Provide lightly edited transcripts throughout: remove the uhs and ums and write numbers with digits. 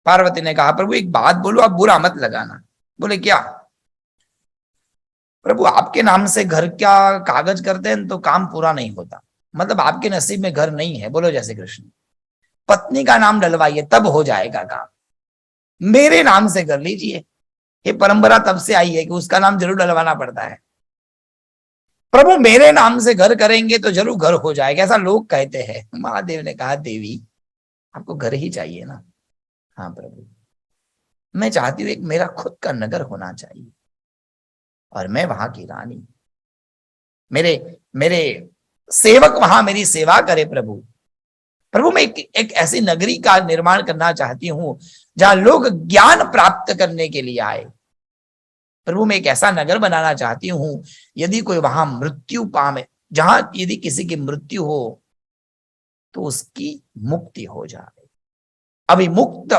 पार्वती ने कहा प्रभु एक बात बोलो, आप बुरा मत लगाना। बोले क्या? प्रभु आपके नाम से घर का कागज करते हैं तो काम पूरा नहीं होता, मतलब आपके नसीब में घर नहीं है। बोलो जैसे कृष्ण। पत्नी का नाम डलवाइए तब हो जाएगा काम, मेरे नाम से कर लीजिए। ये परंपरा तब से आई है कि उसका नाम जरूर डलवाना पड़ता है। प्रभु मेरे नाम से घर करेंगे तो जरूर घर हो जाएगा, ऐसा लोग कहते हैं। महादेव ने कहा देवी आपको घर ही चाहिए ना? हाँ प्रभु, मैं चाहती हूँ एक मेरा खुद का नगर होना चाहिए और मैं वहां की रानी, मेरे मेरे सेवक वहां मेरी सेवा करे। प्रभु प्रभु मैं एक ऐसी नगरी का निर्माण करना चाहती हूं जहां लोग ज्ञान प्राप्त करने के लिए आए। प्रभु मैं एक ऐसा नगर बनाना चाहती हूं यदि कोई वहां मृत्यु पावे, जहां यदि किसी की मृत्यु हो तो उसकी मुक्ति हो जाए। अभी मुक्त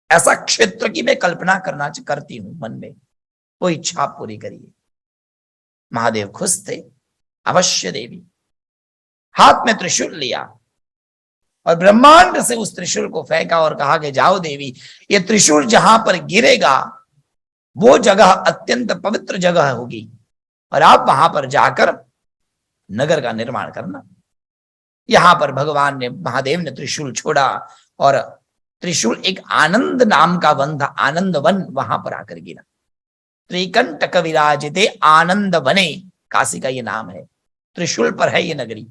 ऐसा क्षेत्र की मैं कल्पना करती हूं मन में, वो इच्छा पूरी करिए। महादेव खुश थे। अवश्य देवी। हाथ में त्रिशूल लिया और ब्रह्मांड से उस त्रिशूल को फेंका और कहा कि जाओ देवी, ये त्रिशूल जहां पर गिरेगा वो जगह अत्यंत पवित्र जगह होगी और आप वहां पर जाकर नगर का निर्माण करना। यहां पर भगवान ने, महादेव ने त्रिशूल छोड़ा और त्रिशूल एक आनंद नाम का वन था, आनंद वन, वहां पर आकर गिरा। त्रिकंटक विराजिते आनंद वने, काशी का ये नाम है। त्रिशूल पर है ये नगरी।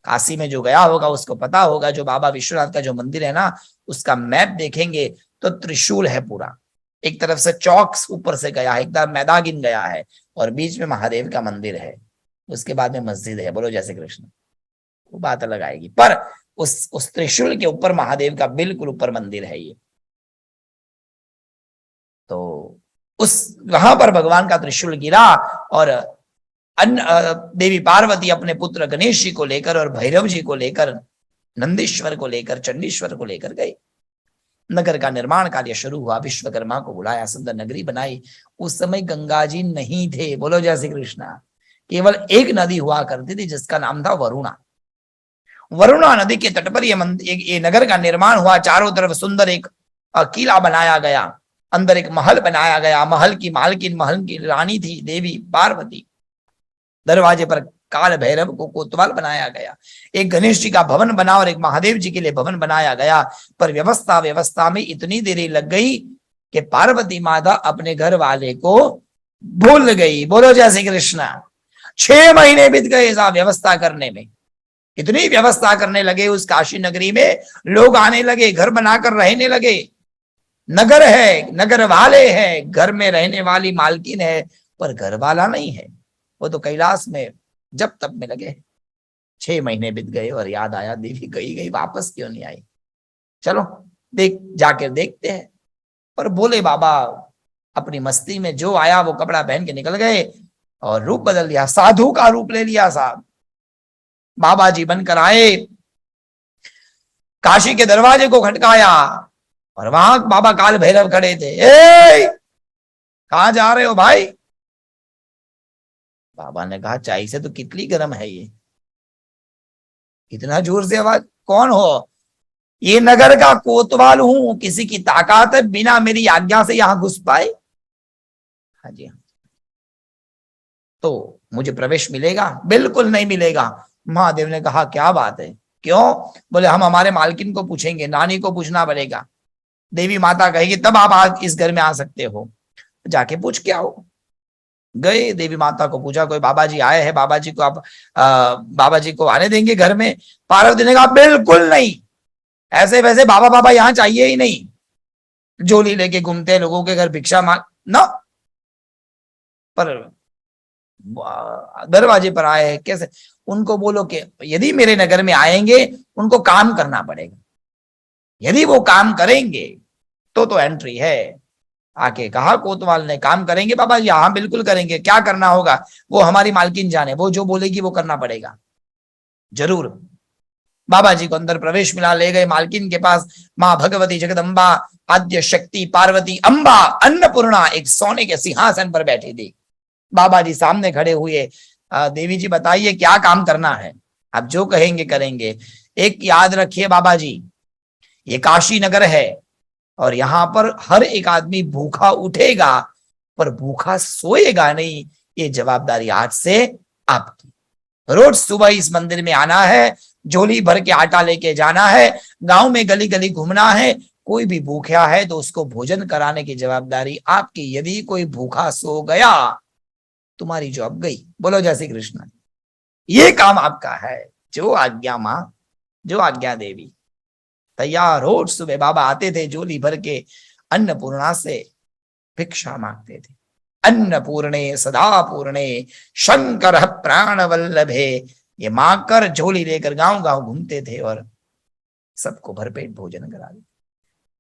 काशी में जो गया होगा उसको पता होगा, जो बाबा विश्वनाथ का जो मंदिर है ना, उसका मैप देखेंगे तो त्रिशूल है पूरा। एक तरफ से चौक ऊपर से गया है, एक तरफ मैदागिन गया है और बीच में महादेव का मंदिर है, उसके बाद में मस्जिद है। बोलो जैसे कृष्ण। वो बात अलग आएगी, पर उस त्रिशूल के ऊपर महादेव का बिल्कुल ऊपर मंदिर है ये। तो उस वहां पर भगवान का त्रिशूल गिरा और देवी पार्वती अपने पुत्र गणेश जी को लेकर और भैरव जी को लेकर, नंदीश्वर को लेकर, चंडीश्वर को लेकर गए। नगर का निर्माण कार्य शुरू हुआ। विश्वकर्मा को बुलाया, सुंदर नगरी बनाई। उस समय गंगा जी नहीं थे। बोलो जय श्री कृष्णा। केवल एक नदी हुआ करती थी जिसका नाम था वरुणा। वरुणा नदी के तट पर ये नगर का निर्माण हुआ। चारों तरफ सुंदर एक किला बनाया गया, अंदर एक महल बनाया गया। महल की मालकिन, महल की रानी थी देवी पार्वती। दरवाजे पर काल भैरव को कोतवाल बनाया गया। एक गणेश जी का भवन बना और एक महादेव जी के लिए भवन बनाया गया। पर व्यवस्था में इतनी देरी लग गई कि पार्वती माता अपने घर वाले को भूल गई। बोलो जय श्री कृष्णा। 6 महीने बीत गए ऐसा व्यवस्था करने में। इतनी व्यवस्था करने लगे उस काशी नगरी में, लोग आने लगे, घर बनाकर रहने लगे। नगर है, नगर वाले हैं, घर में रहने वाली मालकिन है, पर घर वाला नहीं है। वो तो कैलाश में जब तब में लगे। 6 महीने बीत गए और याद आया देवी गई वापस क्यों नहीं आई। चलो जाकर देखते हैं। और बोले बाबा अपनी मस्ती में जो आया वो कपड़ा पहन के निकल गए और रूप बदल लिया, साधु का रूप ले लिया। साहब बाबा जी बनकर आए, काशी के दरवाजे को खटकाया और वहां बाबा काल भैरव खड़े थे। कहां जा रहे हो भाई? बाबा ने कहा चाय से तो कितनी गर्म है ये, इतना जोर से आवाज। कौन हो? ये नगर का कोतवाल हूं, किसी की ताकत है बिना मेरी आज्ञा से यहां घुस पाए? हाँ जी हाँ। तो मुझे प्रवेश मिलेगा? बिल्कुल नहीं मिलेगा। महादेव ने कहा क्या बात है, क्यों? बोले हम हमारे मालकिन को पूछेंगे, नानी को पूछना पड़ेगा। देवी माता कहेगी तब आप इस घर में आ सकते हो। जाके पूछ के आओ। गए, देवी माता को पूछा कोई बाबा जी आए हैं, बाबा जी को आप बाबा जी को आने देंगे घर में? पार्वती ने कहा बिल्कुल नहीं, ऐसे वैसे बाबा बाबा यहाँ चाहिए ही नहीं, झोली लेके घूमते हैं लोगों के घर भिक्षा मांग ना। पर दरवाजे पर आए हैं कैसे? उनको बोलो कि यदि मेरे नगर में आएंगे उनको काम करना पड़ेगा, यदि वो काम करेंगे तो एंट्री है। आके कहा कोतवाल ने काम करेंगे बाबा जी? हाँ बिल्कुल करेंगे। क्या करना होगा वो हमारी मालकिन जाने, वो जो बोलेगी वो करना पड़ेगा। जरूर। बाबा जी को अंदर प्रवेश मिला, ले गए मालकिन के पास। माँ भगवती जगदम्बा आद्य शक्ति पार्वती अम्बा अन्नपूर्णा एक सोने के सिंहासन पर बैठी थी। बाबा जी सामने खड़े हुए। देवी जी बताइए क्या काम करना है? आप जो कहेंगे करेंगे। एक याद रखिए बाबा जी, ये काशी नगर है, और यहां पर हर एक आदमी भूखा उठेगा पर भूखा सोएगा नहीं। ये जवाबदारी आज से आपकी। रोज सुबह इस मंदिर में आना है, झोली भर के आटा लेके जाना है, गांव में गली गली घूमना है। कोई भी भूखा है तो उसको भोजन कराने की जवाबदारी आपकी। यदि कोई भूखा सो गया, तुम्हारी जॉब गई। बोलो जय श्री कृष्ण। ये काम आपका है। जो आज्ञा मां, जो आज्ञा देवी। तैयार रोज सुबह बाबा आते थे, झोली भर के अन्नपूर्णा से भिक्षा मांगते थे। अन्नपूर्णे सदा पूर्णे शंकर प्राण वल्लभे, ये मांगकर झोली लेकर गांव गांव घूमते थे और सबको भरपेट भोजन करा देते।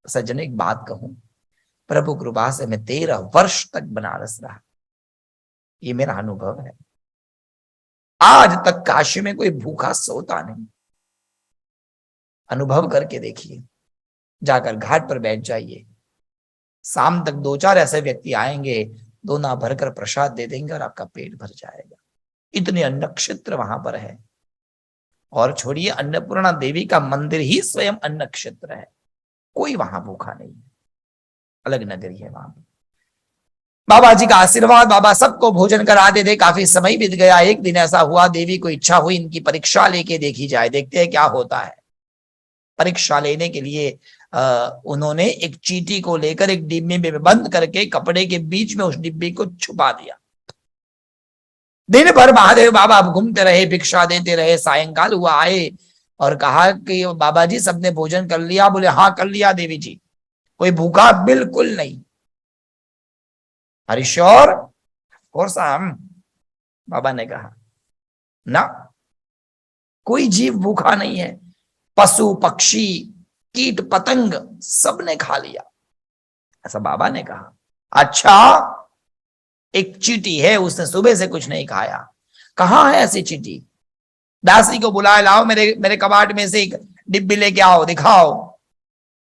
सज्जन एक बात कहूं, प्रभु कृपा से मैं 13 वर्ष तक बनारस रहा। ये मेरा अनुभव है। आज तक काशी में कोई भूखा सोता नहीं। अनुभव करके देखिए, जाकर घाट पर बैठ जाइए, शाम तक 2-4 ऐसे व्यक्ति आएंगे, दोना भरकर प्रसाद दे देंगे और आपका पेट भर जाएगा। इतने अन्न क्षेत्र वहां पर है। और छोड़िए, अन्नपूर्णा देवी का मंदिर ही स्वयं अन्न क्षेत्र है। कोई वहां भूखा नहीं है। अलग नगरी है वहां पर। बाबा जी का आशीर्वाद, बाबा सबको भोजन कराते थे। काफी समय बीत गया। एक दिन ऐसा हुआ, देवी को इच्छा हुई इनकी परीक्षा लेके देखी जाए, देखते हैं क्या होता है। परीक्षा लेने के लिए उन्होंने एक चींटी को लेकर एक डिब्बे में बंद करके कपड़े के बीच में उस डिब्बे को छुपा दिया। दिन भर महादेव बाबा घूमते रहे, भिक्षा देते रहे। सायंकाल हुआ, आए और कहा कि बाबा जी सबने भोजन कर लिया? बोले हाँ कर लिया देवी जी। कोई भूखा बिल्कुल नहीं। हरीश्वर और साम, बाबा ने कहा ना, कोई जीव भूखा नहीं है। पशु पक्षी कीट पतंग सबने खा लिया, ऐसा बाबा ने कहा। अच्छा, एक चींटी है, उसने सुबह से कुछ नहीं खाया। कहां है ऐसी चींटी? दासी को बुलाए, लाओ मेरे कबाट में से एक डिब्बी लेके आओ, दिखाओ।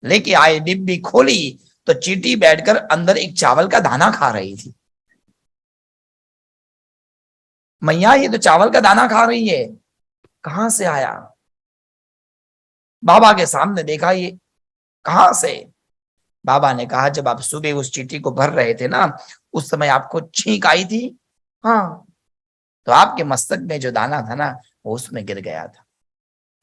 लेके आए, डिब्बी खोली तो चींटी बैठकर अंदर एक चावल का दाना खा रही थी। मैया ये तो चावल का दाना खा रही है, कहां से आया? बाबा के सामने देखा, ये कहां से? बाबा ने कहा जब आप सुबह उस चींटी को भर रहे थे ना, उस समय आपको छींक आई थी। हाँ, तो आपके मस्तक में जो दाना था ना, वो उसमें गिर गया था।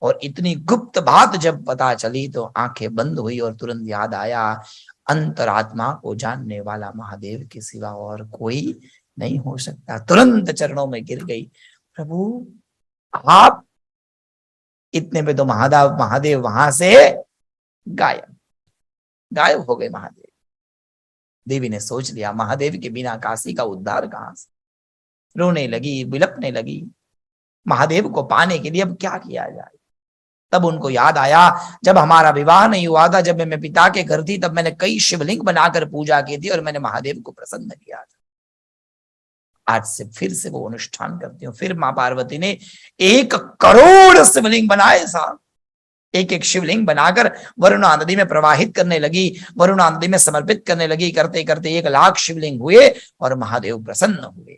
और इतनी गुप्त बात जब पता चली तो आंखें बंद हुई और तुरंत याद आया, अंतरात्मा को जानने वाला महादेव के सिवा और कोई नहीं हो सकता। तुरंत चरणों में गिर गई, प्रभु आप। इतने पे तो महादेव वहां से गायब हो गए। महादेव, देवी ने सोच लिया महादेव के बिना काशी का उद्धार कहां से। रोने लगी, बिलपने लगी। महादेव को पाने के लिए अब क्या किया जाए? तब उनको याद आया, जब हमारा विवाह नहीं हुआ था, जब मैं पिता के घर थी, तब मैंने कई शिवलिंग बनाकर पूजा की थी और मैंने महादेव को प्रसन्न किया था। आज से फिर से वो अनुष्ठान करती हूँ। फिर मां पार्वती ने 1 करोड़ शिवलिंग बनाए साहब। एक शिवलिंग बनाकर वरुणा नदी में प्रवाहित करने लगी, वरुणा नदी में समर्पित करने लगी। करते करते 1 लाख शिवलिंग हुए और महादेव प्रसन्न हुए।